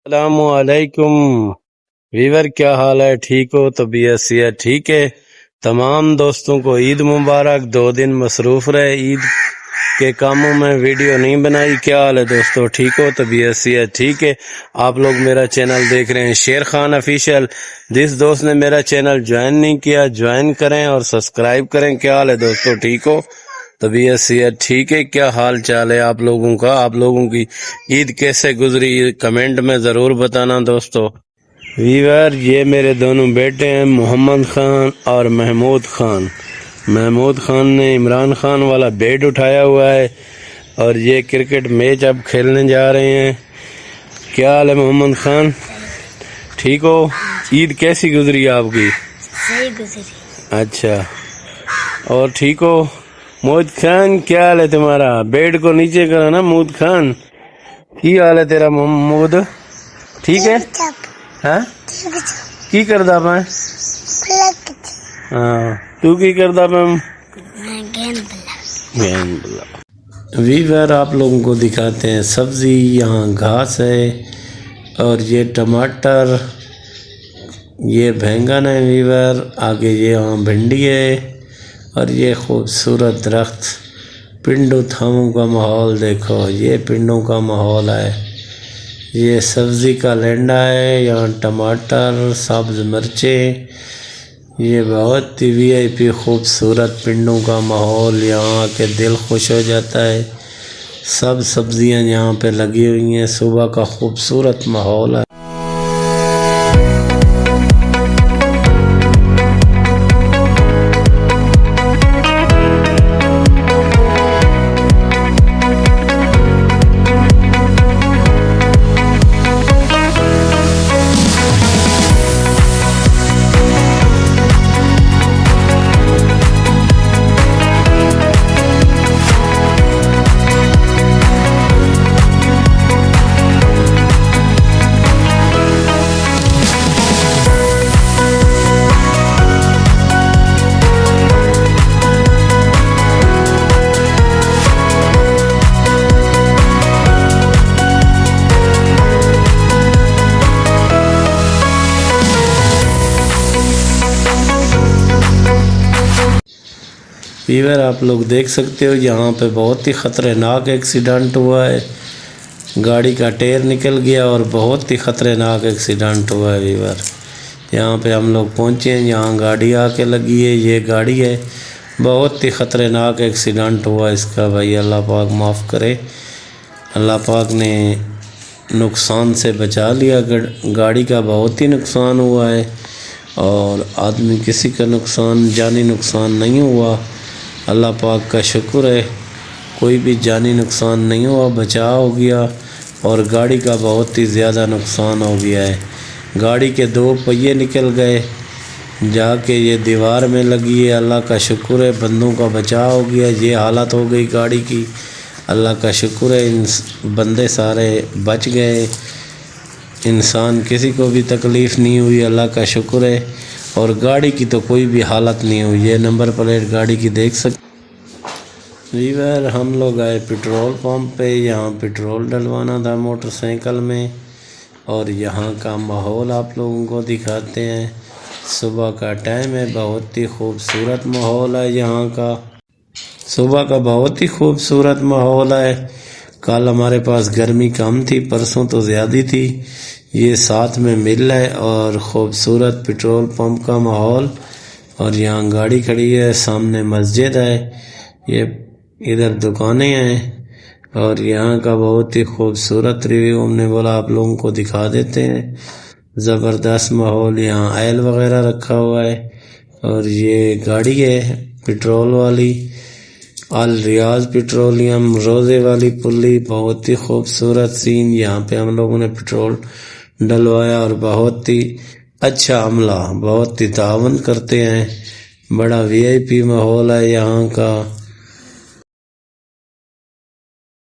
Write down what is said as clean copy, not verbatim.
السلام علیکم ویور، کیا حال ہے؟ ٹھیک ہو؟ طبیعت صحت ٹھیک ہے؟ تمام دوستوں کو عید مبارک۔ 2 دن مصروف رہے عید کے کاموں میں، ویڈیو نہیں بنائی۔ کیا حال ہے دوستو؟ ٹھیک ہو؟ طبیعت صحت ٹھیک ہے؟ آپ لوگ میرا چینل دیکھ رہے ہیں شیر خان آفیشیل۔ جس دوست نے میرا چینل جوائن نہیں کیا، جوائن کریں اور سبسکرائب کریں۔ کیا حال ہے دوستو؟ ٹھیک ہو؟ طبیعت صحت ٹھیک ہے؟ کیا حال چال ہے آپ لوگوں کا؟ آپ لوگوں کی عید کیسے گزری؟ کمنٹ میں ضرور بتانا دوستو۔ ویور، یہ میرے دونوں بیٹے ہیں، محمد خان اور محمود خان۔ محمود خان نے عمران خان والا بیٹ اٹھایا ہوا ہے اور یہ کرکٹ میچ اب کھیلنے جا رہے ہیں۔ کیا حال ہے محمد خان؟ ٹھیک ہو؟ عید کیسی گزری آپ کی؟ صحیح گزری۔ اچھا، اور ٹھیک ہو؟ محمود خان کیا حال ہے تمہارا؟ بیٹ کو نیچے کرو نا محمود خان۔ کی حال ہے تیرا محمود؟ ٹھیک ہے؟ ہاں کی کردا پا؟ ہاں، تو کی کردا پا؟ گیند بلا۔ ویور، آپ لوگوں کو دکھاتے ہیں سبزی۔ یہاں گھاس ہے اور یہ ٹماٹر، یہ بینگن ہے ویور، آگے یہاں بھنڈی ہے اور یہ خوبصورت درخت۔ پنڈوں تھاموں کا ماحول دیکھو، یہ پنڈوں کا ماحول ہے۔ یہ سبزی کا لینڈا ہے، یہاں ٹماٹر، سبز مرچیں، یہ بہت ہی وی آئی پی خوبصورت پنڈوں کا ماحول۔ یہاں آ کے دل خوش ہو جاتا ہے۔ سب سبزیاں یہاں پہ لگی ہوئی ہیں، صبح کا خوبصورت ماحول ہے۔ ویور، آپ لوگ دیکھ سکتے ہو یہاں پہ بہت ہی خطرناک ایکسیڈنٹ ہوا ہے۔ گاڑی کا ٹائر نکل گیا اور بہت ہی خطرناک ایکسیڈنٹ ہوا ہے ویور۔ یہاں پہ ہم لوگ پہنچے ہیں، یہاں گاڑی آ کے لگی ہے، یہ گاڑی ہے۔ بہت ہی خطرناک ایکسیڈنٹ ہوا اس کا بھائی، اللہ پاک معاف کرے۔ اللہ پاک نے نقصان سے بچا لیا، گاڑی کا بہت ہی نقصان ہوا ہے اور آدمی کسی کا نقصان، جانی نقصان نہیں ہوا۔ اللہ پاک کا شکر ہے، کوئی بھی جانی نقصان نہیں ہوا، بچاؤ ہو گیا، اور گاڑی کا بہت ہی زیادہ نقصان ہو گیا ہے۔ گاڑی کے 2 پہیے نکل گئے، جا کے یہ دیوار میں لگی ہے۔ اللہ کا شکر ہے، بندوں کا بچاؤ ہو گیا۔ یہ حالت ہو گئی گاڑی کی، اللہ کا شکر ہے، بندے سارے بچ گئے، انسان کسی کو بھی تکلیف نہیں ہوئی، اللہ کا شکر ہے۔ اور گاڑی کی تو کوئی بھی حالت نہیں ہوئی۔ یہ نمبر پلیٹ گاڑی کی دیکھ سکتے ویور۔ ہم لوگ آئے پیٹرول پمپ پہ، یہاں پیٹرول ڈلوانا تھا موٹر سائیکل میں، اور یہاں کا ماحول آپ لوگوں کو دکھاتے ہیں۔ صبح کا ٹائم ہے، بہت ہی خوبصورت ماحول ہے یہاں کا۔ صبح کا بہت ہی خوبصورت ماحول ہے۔ کل ہمارے پاس گرمی کم تھی، پرسوں تو زیادہ تھی۔ یہ ساتھ میں مل ہے اور خوبصورت پیٹرول پمپ کا ماحول، اور یہاں گاڑی کھڑی ہے، سامنے مسجد ہے، یہ ادھر دکانیں ہیں، اور یہاں کا بہت ہی خوبصورت ریویو ہم نے بولا آپ لوگوں کو دکھا دیتے ہیں۔ زبردست ماحول، یہاں آئل وغیرہ رکھا ہوا ہے، اور یہ گاڑی ہے پیٹرول والی، الریاض پیٹرولیم، روزے والی پلی۔ بہت ہی خوبصورت سین، یہاں پہ ہم لوگوں نے پیٹرول ڈلوایا، اور بہت ہی اچھا عملہ، بہت ہی تعاون کرتے ہیں۔ بڑا وی آئی پی ماحول ہے یہاں کا۔